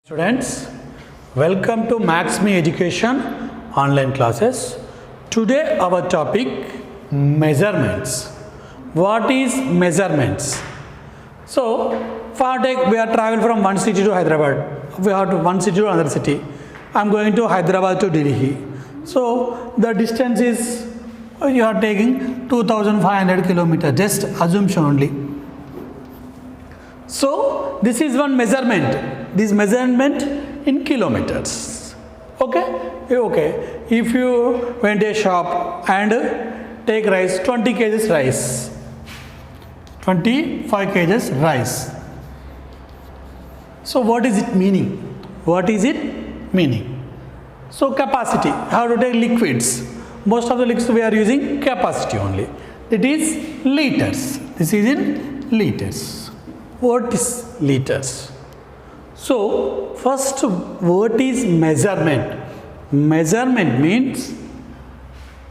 Students, welcome to Max Me Education online classes. Today our topic measurements. What is measurements? So, we are traveling from one city to Hyderabad. We have to one city to another city. I am going to Hyderabad to Delhi. So, the distance is you are taking 2500 kilometers. Just assumption only. So, this is one measurement. This measurement in kilometers. Okay? Okay. If you went to a shop and take rice, 20 kgs rice, 25 kgs rice. So, what is it meaning? What is it meaning? So, capacity. How to take liquids? Most of the liquids we are using capacity only. It is liters. This is in liters. What is liters? So, first, what is measurement? Measurement means,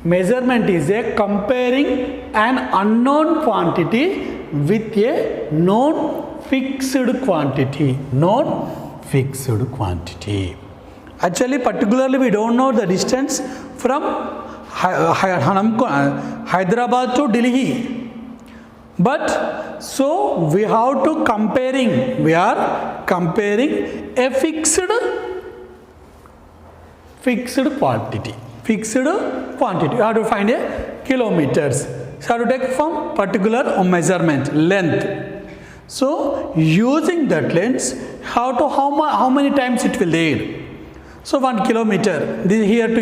measurement is a comparing an unknown quantity with a known fixed quantity. Known fixed quantity. Actually, particularly we don't know the distance from Hyderabad to Delhi. But so we have to comparing. We are comparing a fixed quantity. Fixed quantity. You have to find a kilometers. So you have to take from particular measurement length. So using that length, how many times it will there. So 1 kilometer. This here to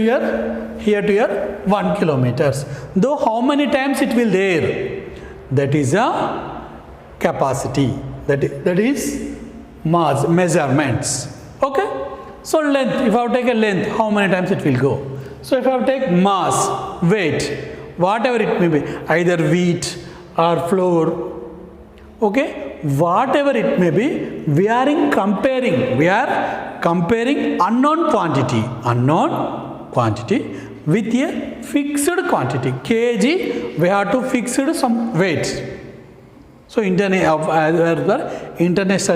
here 1 kilometers. Though how many times it will there. That is a capacity. That is mass, measurements. Okay? So length, if I take a length, how many times it will go? So if I take mass, weight, whatever it may be, either wheat or flour, okay? Whatever it may be, we are comparing unknown quantity with a fixed quantity. Kg, we have to fix some weight. So, international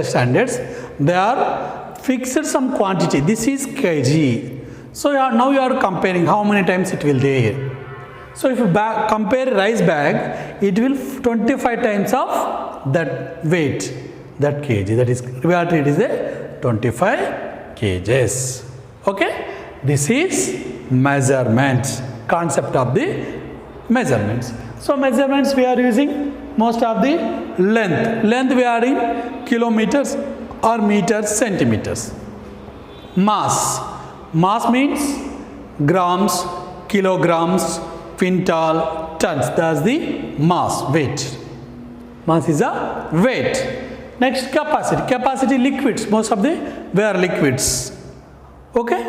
standards, they are fixed some quantity. This is kg. So, now you are comparing how many times it will there. So, if you compare rice bag, it will 25 times of that weight, that kg. That is, reality it is a 25 kgs. Okay? This is measurements, concept of the measurements. So measurements we are using most of the length we are in kilometers or meters, centimeters. Mass means grams, kilograms, quintal, tons. That's the mass, weight. Mass is a weight. Next, capacity liquids. Most of we are liquids. Okay.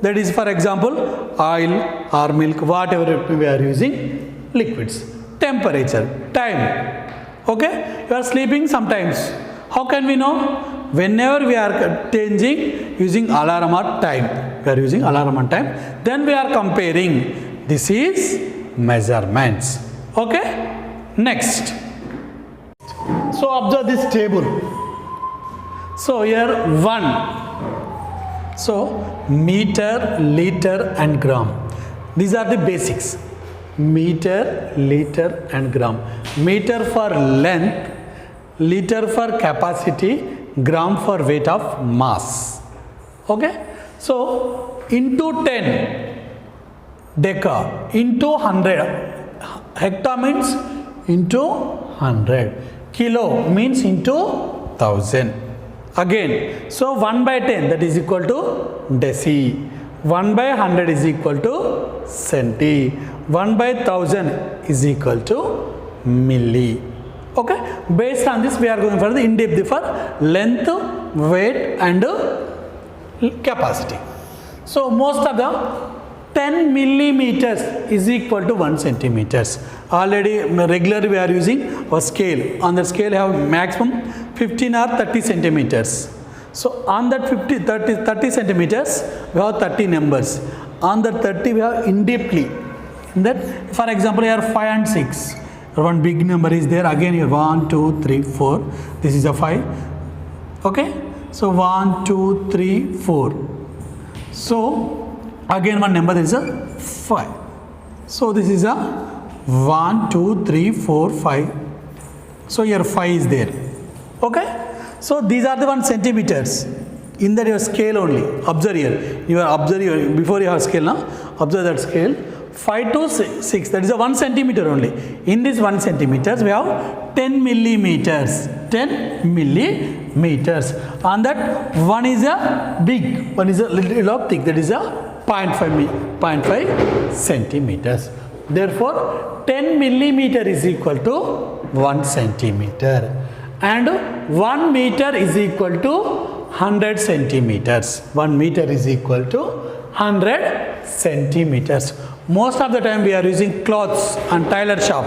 That is, for example, oil or milk, whatever we are using, liquids. Temperature, time. Okay? You are sleeping sometimes. How can we know? Whenever we are changing using alarm or time. We are using alarm and time. Then we are comparing. This is measurements. Okay? Next. So observe this table. So here 1. So, meter, liter and gram. These are the basics. Meter, liter and gram. Meter for length, liter for capacity, gram for weight of mass. Okay? So, into 10, deca, into 100. Hecta means into 100. Kilo means into 1000. Again, so 1 by 10 that is equal to deci, 1 by 100 is equal to centi, 1 by 1000 is equal to milli. Okay, based on this we are going for the in-depth for length, weight and capacity. So most of the 10 millimeters is equal to 1 centimeters. Already regularly we are using a scale. On the scale have maximum 15 or 30 centimeters. So on that 30 centimeters we have 30 numbers. On the 30 we have in-depthly. In that, for example, here 5 and 6. One big number is there. Again here 1, 2, 3, 4. This is a 5. Okay. So 1, 2, 3, 4. So again one number is a 5. So this is a 1, 2, 3, 4, 5. So your 5 is there. Okay. So these are the 1 centimeters. In that your scale only. Observe here. You are observing before you have scale now. Observe that scale. 5 to 6. That is a 1 centimeter only. In this 1 centimeters we have 10 millimeters. 10 millimeters. On that one is a big. One is a little thick. That is a 0.5 centimeters. Therefore 10 millimeter is equal to 1 centimeter. And 1 meter is equal to 100 centimeters. 1 meter is equal to 100 centimeters. Most of the time we are using clothes and tailor shop.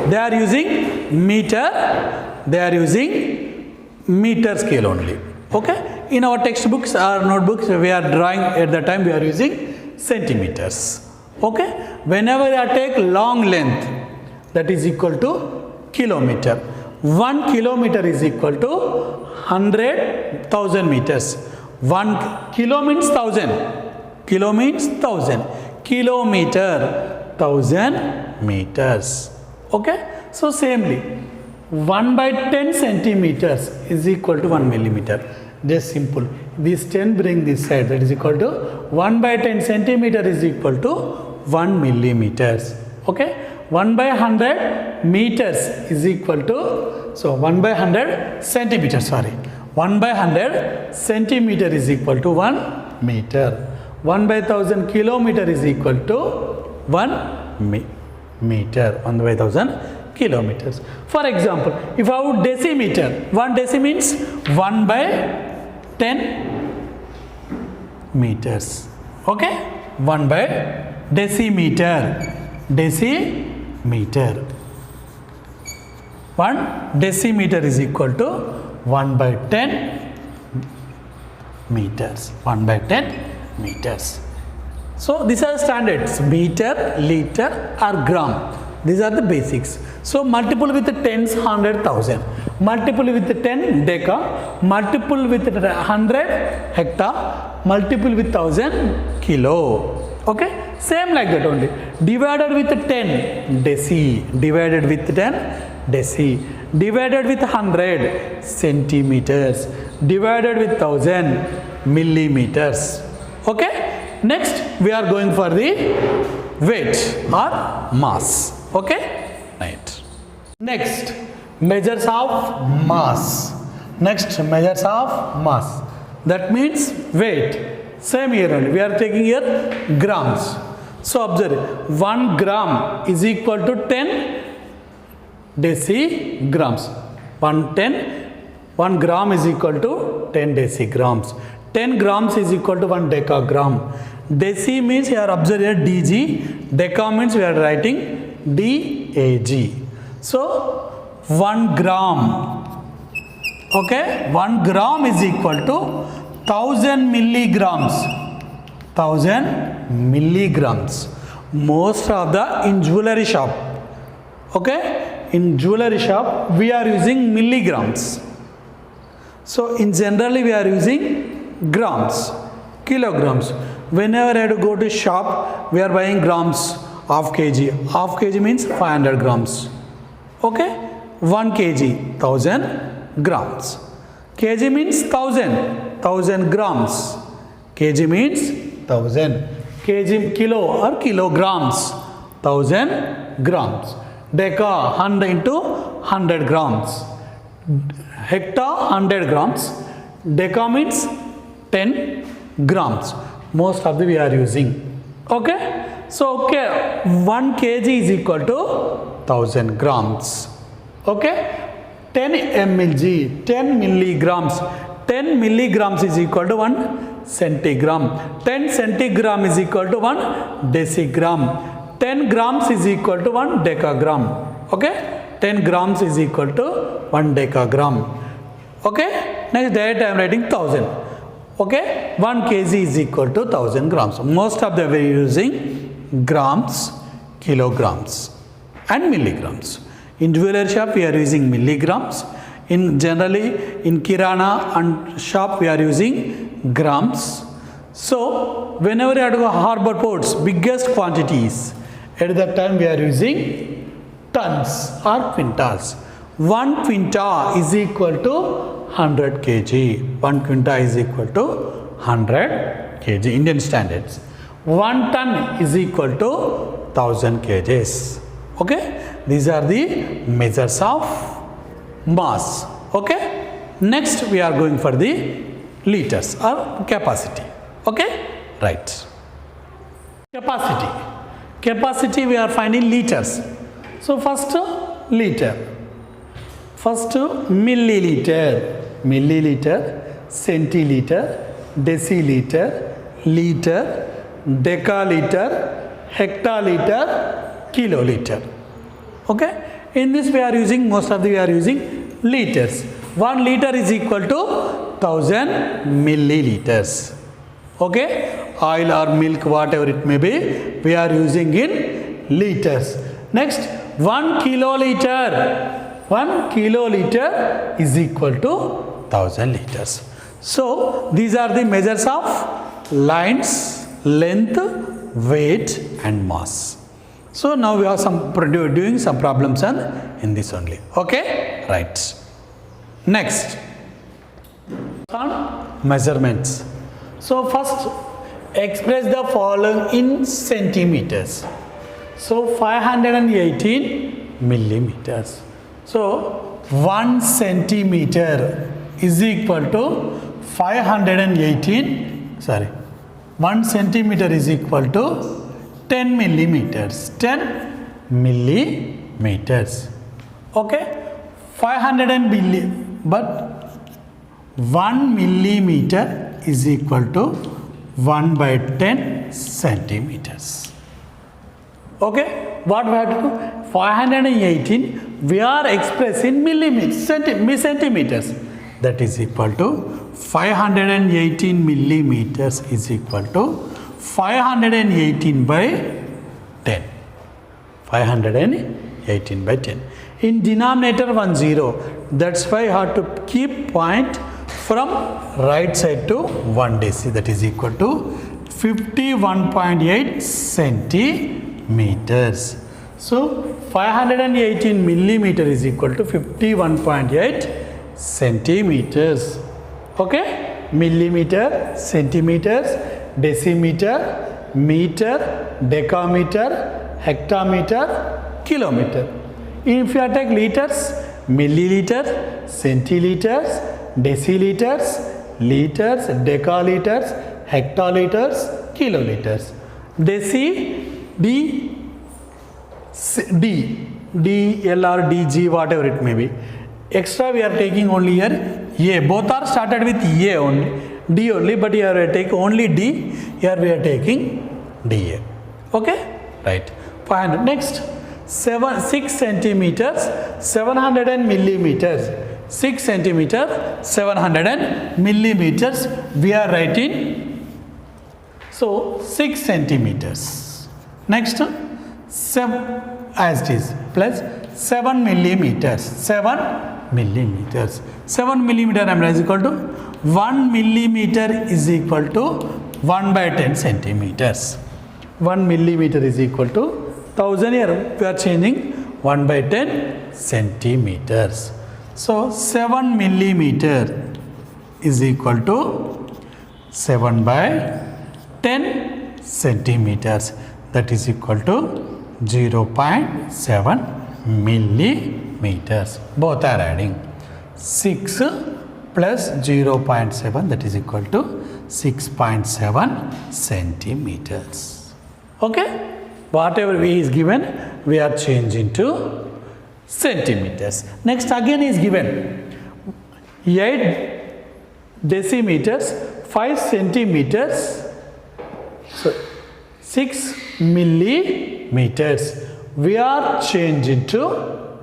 They are using meter. They are using meter scale only. Okay. In our textbooks or notebooks we are drawing at the time we are using centimeters. Okay. Whenever I take long length, that is equal to kilometer. 1 kilometer is equal to 100,000 meters. 1 kilo means 1000. Kilo means 1000. Kilometer 1000 meters. Okay. So samely 1 by 10 centimeters is equal to 1 millimeter. Just simple. This 10 bring this side, that is equal to 1 by 10 centimeter is equal to 1 millimeters. Okay. 1 by 100 meters is equal to, so 1 by 100 centimeters, sorry. 1 by 100 centimeter is equal to 1 meter. 1 by 1000 kilometer is equal to 1 meter. 1 by 1000 kilometers. For example, if I would decimeter, 1 deci means 1 by 10 meters. Okay? 1 by decimeter. Decimeter. 1 decimeter is equal to 1 by 10 meters. 1 by 10 meters. So these are standards: meter, liter or gram. These are the basics. So multiple with 10s, 100, 1000. Multiple with 10 deca. Multiple with 100 hectare. Multiple with 1000 kilo. Okay. Same like that only. Divided with 10 deci. Divided with 10 deci. Divided with 100 centimeters. Divided with 1000 millimeters. Okay. Next we are going for the weight or mass. Okay. Right. Next measures of mass. Next measures of mass. That means weight. Same here only. We are taking here grams. So observe, 1 gram is equal to 10 decigrams. 1 gram is equal to 10 decigrams. 10 grams is equal to 1 decagram. Deci means you are observing here dg. Deca means we are writing dag. So 1 gram. Okay, 1 gram is equal to 1000 milligrams. 1000 milligrams. Most of the in jewelry shop. Okay, in jewelry shop we are using milligrams. So in generally we are using grams, kilograms. Whenever I have to go to shop, we are buying grams, half kg. Half kg means 500 grams. Okay, 1 kg, 1000 grams. Kg means 1000 grams. Kg means 1000. Kg, kilo or kilograms, 1000 grams. Deca, 100 into 100 grams. Hectare, 100 grams. Deca means 10 grams. Most of the we are using. Okay. So, okay, 1 kg is equal to 1000 grams. Okay. 10 mg, 10 milligrams. 10 milligrams is equal to 1 centigram. 10 centigram is equal to 1 decigram. 10 grams is equal to 1 decagram. Okay. 10 grams is equal to 1 decagram. Okay. Next direct I am writing 1000. Okay. 1 kg is equal to 1000 grams. Most of them we are using grams, kilograms and milligrams. In jewelry shop we are using milligrams. In generally in kirana and shop we are using grams. So whenever you have to go harbor ports, biggest quantities, at that time we are using tons or quintals. 1 quinta is equal to 100 kg. 1 quinta is equal to 100 kg Indian standards. 1 ton is equal to 1000 kgs. Okay, these are the measures of mass. Okay, next we are going for the liters or capacity. Okay, right. Capacity we are finding liters. So first liter. First milliliter, centiliter, deciliter, liter, decaliter, hectoliter, kiloliter. Okay, in this we are using, we are using liters. 1 liter is equal to 1000 milliliters. Okay, oil or milk, whatever it may be, we are using in liters. Next, 1 kiloliter. 1 kiloliter is equal to 1000 liters. So these are the measures of lines, length, weight and mass. So now we are doing some problems in this only. Okay, right. Next, on measurements. So first express the following in centimeters. So 518 millimeters. So 1 centimeter is equal to 1 centimeter is equal to 10 millimeters. 10 millimeters. Okay, 500 but 1 millimeter is equal to 1 by 10 centimeters. Okay, what we have to do? 518 we are expressing millimeters, centimeters. That is equal to 518 millimeters is equal to 518 by 10. 518 by 10. In denominator 10. That's why I have to keep point from right side to 1 deci. That is equal to 51.8 centimeters. So 518 millimeter is equal to 51.8 centimeters. Okay, millimeter, centimeters, decimeter, meter, decameter, hectometer, kilometer. If you take liters, milliliters, centiliters, deciliters, liters, decaliters, hectoliters, kiloliters. D, L or DG, whatever it may be. Extra we are taking only here A. Both are started with A only, D only, but here we are taking only D. Here we are taking DA. Okay, right. 500. Next, 6 centimeters, 700 millimeters. 6 centimeters, 700 millimeters. We are writing. So 6 centimeters. Next, 7 as it is plus 7 millimeters. 7 millimeters. 7 millimeter is equal to 1 millimeter is equal to 1 by 10 centimeters. 1 millimeter is equal to 1000. Here we are changing 1 by 10 centimeters. So 7 millimeter is equal to 7 by 10 centimeters. That is equal to 0.7 millimeters. Both are adding. 6 plus 0.7, that is equal to 6.7 centimeters. Okay? Whatever V is given, we are changing to centimeters. Next again is given 8 decimeters, 5 centimeters, so 6 millimeters. We are changing to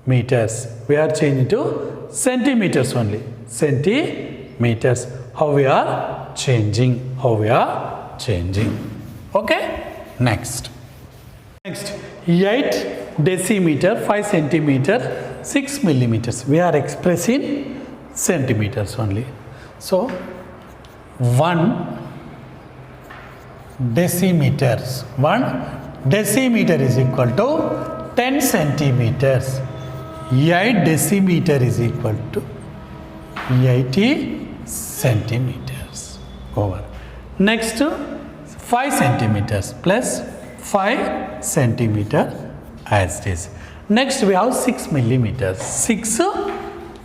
meters. We are changing to centimeters only. Centimeters. How we are changing? How we are changing? Okay? Next. Next, 8 decimeter, 5 centimeter, 6 millimeters. We are expressing centimeters only. So 1 decimeters. 1 decimeter is equal to 10 centimeters. 8 decimeter is equal to 80 centimeters over. Next 5 centimeters plus 5 centimeter as it is. Next we have 6 millimeters. 6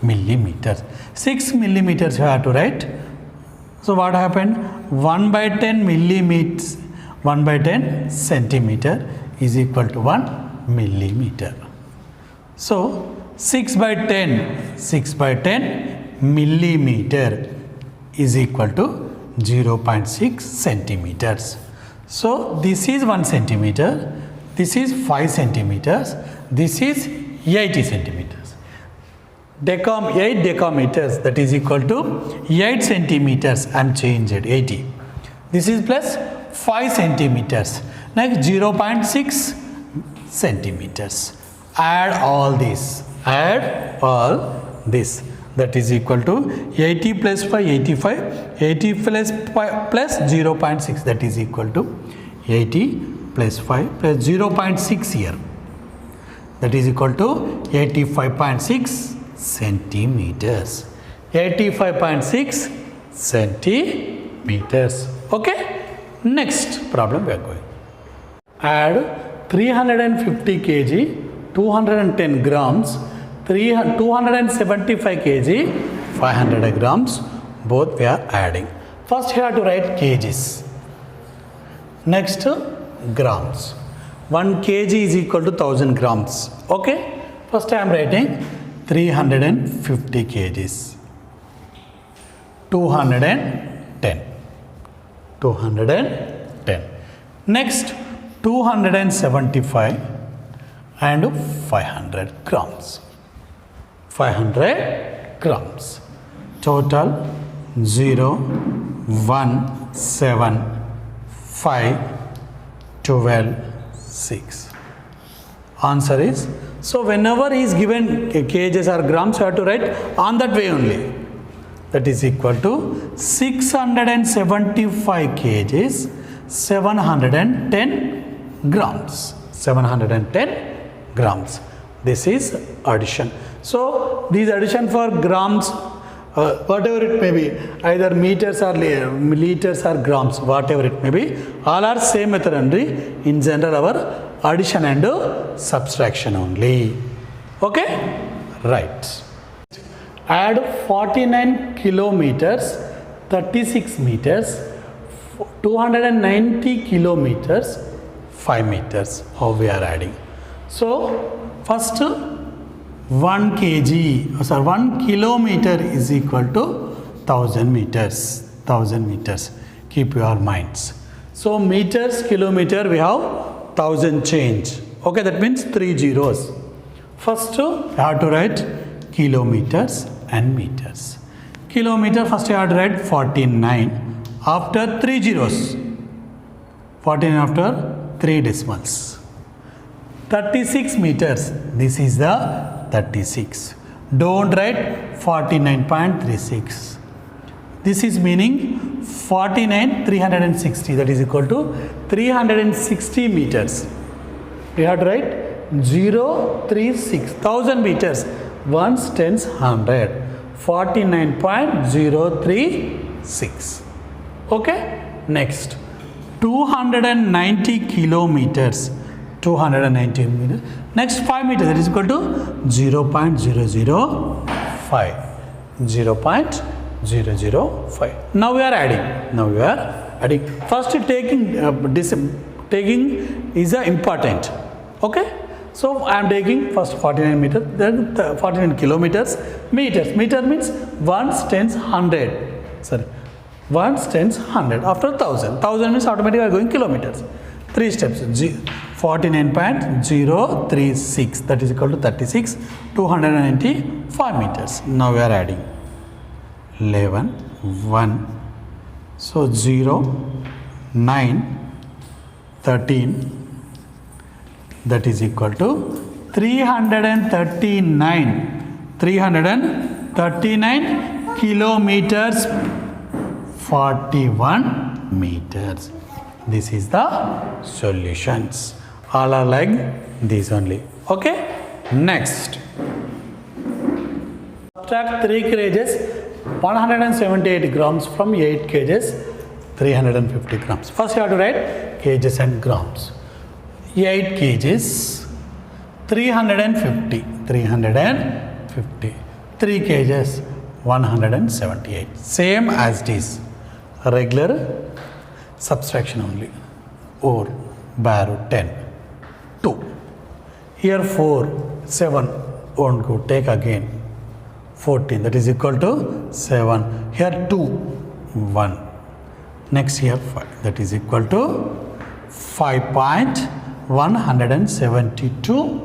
millimeters. 6 millimeters you have to write. So what happened? 1 by 10 millimeters, 1 by 10 centimeter is equal to 1 millimeter. So 6 by 10 millimeter is equal to 0.6 centimeters. So this is 1 centimeter, this is 5 centimeters, this is 80 centimeters. 8 decameters, that is equal to 8 centimeters. I am changed 80. This is plus 5 centimeters. Next 0.6 centimeters. Add all this. That is equal to 80 plus 5, 85. 80 plus 5 plus 0.6, that is equal to 80 plus 5 plus 0.6 here. That is equal to 85.6 centimeters. 85.6 centimeters. Okay. Next problem we are going. Add 350 kg, 210 grams, 275 kg, 500 grams. Both we are adding. First you have to write kgs. Next grams. 1 kg is equal to 1000 grams. Okay. First I am writing 350 kgs. 210. Next 275 and 500 grams. 500 grams. Total 0, 1, 7, 5, 12, 6. Answer is, so whenever is given kgs or grams, you have to write on that way only. That is equal to 675 kgs, 710 grams. 710 grams. This is addition. So these addition for grams, whatever it may be, either meters or liters or grams, whatever it may be, all are same method only. In general, our addition and subtraction only. Okay? Right. Add 49 kilometers, 36 meters, 290 kilometers, 5 meters. How we are adding? So first 1 kilometer is equal to 1000 meters. 1000 meters. Keep your minds. So meters, kilometer, we have 1000 change. Okay, that means 3 zeros. First you have to write kilometers and meters. Kilometer, first you have to write 49 after 3 zeros. 49 after 3 decimals. 36 meters. This is the 36. Don't write 49.36. This is meaning 49 360, that is equal to 360 meters. We have to write 036, 1000 meters. 1 tens 100. 49.036. Okay. Next 290 kilometers. 290 meters. Next 5 meters, that is equal to 0.005. 0.005. Now we are adding. First taking is important. Okay. So I am taking first 49 meters, then 49 kilometers. Meters. Meter means 1 tens 100. Sorry. 1 tens 100 after 1000. 1000 means automatically I am going kilometers. 3 steps. 49.036, that is equal to 36, 295 meters. Now we are adding 11, 1, so 0, 9, 13, that is equal to 339 kilometers 41 meters. This is the solutions. All are like these only. Okay. Next, subtract 3 kgs 178 grams from 8 kgs 350 grams. First you have to write kgs and grams. 8 kgs 350 3 kgs 178, same as it is, regular subtraction only. Or borrow 10 2 here 4 7 won't go, take again 14, that is equal to 7. Here 2 1, next here 5, that is equal to 5.172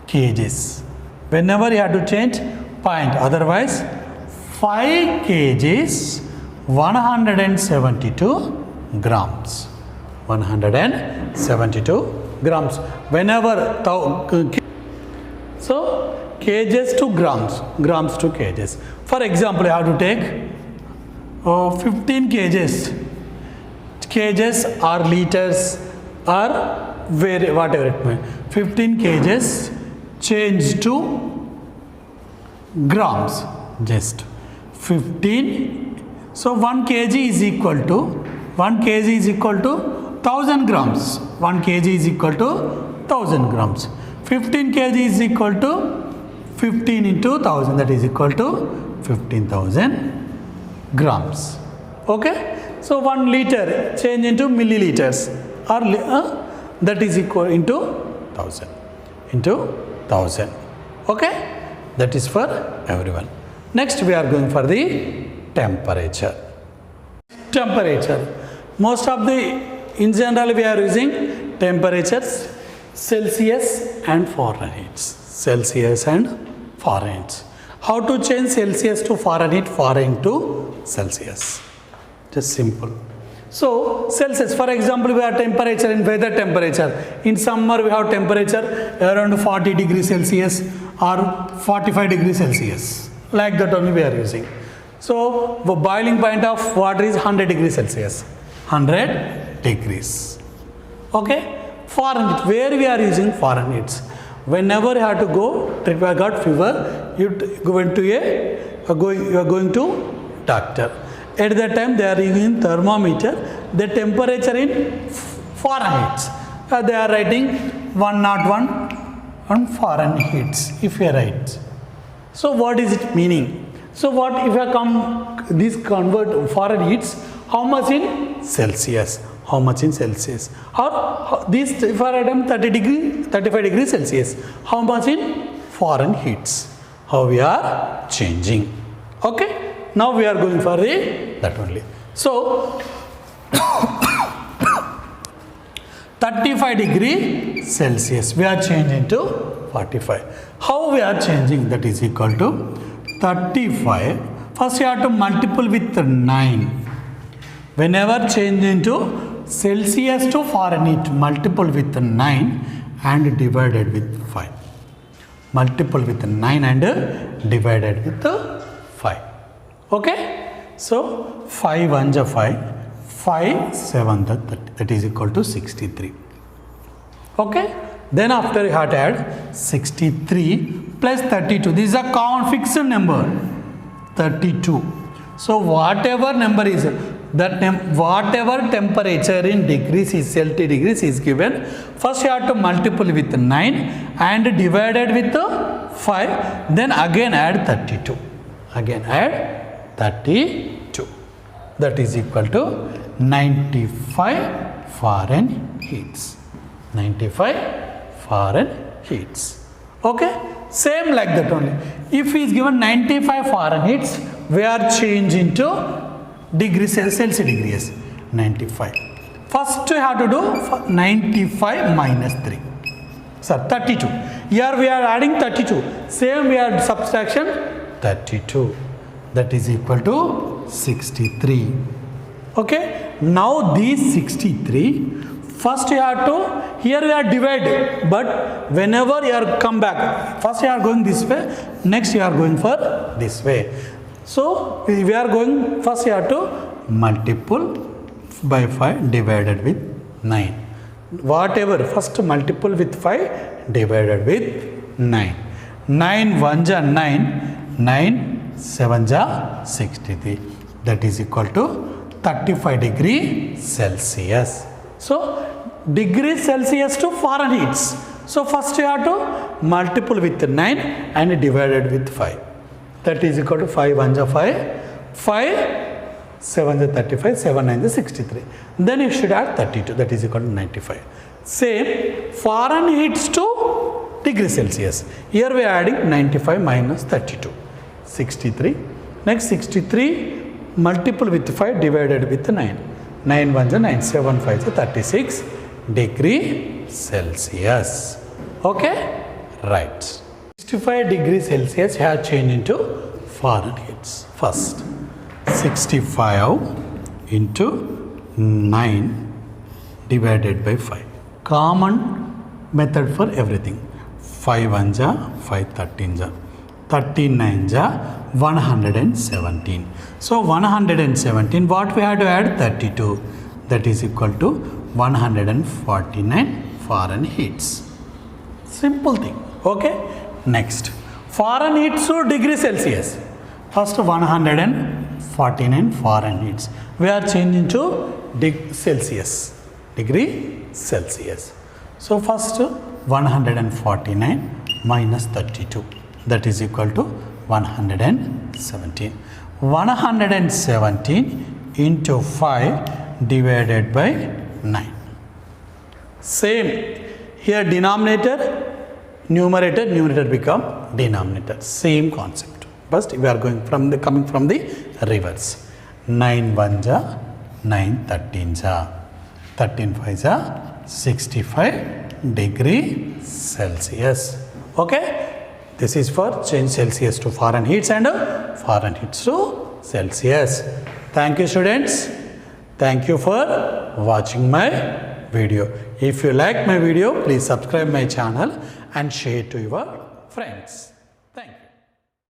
kgs. Whenever you have to change point, otherwise 5 kgs 172 grams. 172 grams. Whenever so kgs to grams, grams to kgs. For example, you have to take 15 kgs. Kgs or liters or whatever it may. 15 kgs change to grams, just 15. So 1 kg is equal to 1000 grams. 1 kg is equal to 1000 grams. 15 kg is equal to 15 into 1000, that is equal to 15,000 grams. Okay. So 1 liter change into milliliters or that is equal into 1000. Okay. That is for everyone. Next we are going for the temperature. Most of the, in general we are using temperatures Celsius and Fahrenheit. How to change Celsius to Fahrenheit, Fahrenheit to Celsius? Just simple. So Celsius, for example, we have temperature in weather temperature. In summer we have temperature around 40 degrees Celsius or 45 degrees Celsius. Like that only we are using. So the boiling point of water is 100 degrees Celsius. 100 degrees. Okay. Fahrenheit, where we are using Fahrenheit? Whenever you have to go, if you got fever, you are going to doctor. At that time they are using thermometer, the temperature in Fahrenheit. They are writing 101 on Fahrenheit if you write. So what is it meaning? So what if I convert Fahrenheit, how much in Celsius? How much in Celsius? Or this for item 35 degrees Celsius. How much in Fahrenheit? How we are changing. Okay. Now we are going for that only. So 35 degree Celsius we are changing to 45. How we are changing? That is equal to 35. First you have to multiple with 9. Whenever change into Celsius to Fahrenheit, multiple with 9 and divided with 5. Multiple with 9 and divided with 5. Okay. So 5 1 5, 5 7 that is equal to 63. Okay. Then after you have to add 63 plus 32. This is a fixed number 32. So whatever number is that whatever temperature in degrees is Celsius degrees is given, first you have to multiple with 9 and divided with 5, then again add 32. Again add 32. That is equal to 95 Fahrenheit. 95 Fahrenheit. Okay. Same like that only. If he is given 95 Fahrenheit, we are changing to degrees Celsius degrees. 95. First you have to do 95 minus 3. Sir, 32. Here we are adding 32. Same we are subtraction 32. That is equal to 63. Okay. Now these 63 First you have to, here we are divide, but whenever you are come back, first you are going this way, next you are going for this way. So we are going, first you have to multiple by 5 divided with 9. Whatever, first multiple with 5 divided with 9. 9 1 ja 9, 9 7 ja 63. That is equal to 35 degree Celsius. So degree Celsius to Fahrenheit. So first you have to multiple with 9 and divided with 5. That is equal to 5 1 ja 5, 5 7 is 35, 7 9 is 63. Then you should add 32, that is equal to 95. Same Fahrenheit to degree Celsius. Here we are adding 95 minus 32, 63. Next 63 multiple with 5 divided with 9. 9 1 is 9, 7 5 is 36 degree Celsius. Okay? Right. 65 degree Celsius has changed into Fahrenheit. First 65 into 9 divided by 5. Common method for everything. 5 1 ja, 5 13 ja, 39 ja, 117. So 117, what we have to add? 32. That is equal to 149 Fahrenheit. Simple thing. Okay. Next, Fahrenheit to degree Celsius. First 149 Fahrenheit. We are changing to Celsius. Degree Celsius. So first 149 minus 32. That is equal to 117. 117 into 5 divided by 9. Same. Here denominator, numerator become denominator. Same concept. First we are going from the, coming from the reverse. 9 1 ja, 9 13 ja, 13 5 ja, 65 degree Celsius. Okay. This is for change Celsius to Fahrenheit and Fahrenheit to Celsius. Thank you students. Thank you for watching my video. If you like my video, please subscribe my channel and share to your friends.